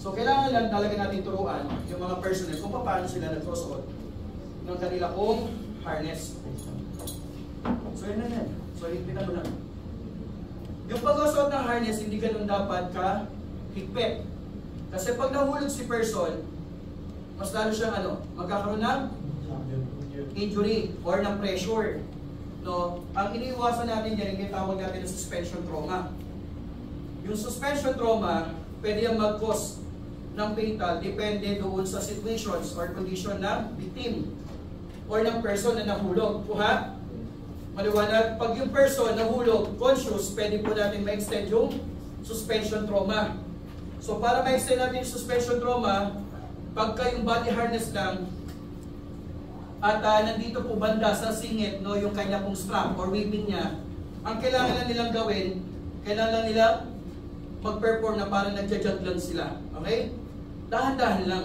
So kailangan lang talaga natin turuan yung mga personnel kung paano sila nagsusuot ng kanila kong harness. So yun na yan. So higpitan mo lang. Yung pagsusuot ng harness, hindi ganun dapat ka higpit. Kasi pag nahulog si person, mas lalo siyang magkakaroon ng injury or ng pressure. No? Ang iniiwasan natin yan, yung tawag natin ng suspension trauma. Yung suspension trauma, pwede yung mag-cause ng fatal, depende doon sa situations or condition ng victim or ng person na nahulog. Kuha? Maliwanag, pag yung person nahulog, conscious, pwede po natin ma-extend yung suspension trauma. So para ma-extend natin yung suspension trauma, pagka yung body harness lang, at nandito po banda sa singit, no, yung kanya pong strap or weaving niya, ang kailangan lang nilang gawin, kailangan lang nilang mag-perform na parang nagja-jog lang sila. Okay? Dahan-dahan lang.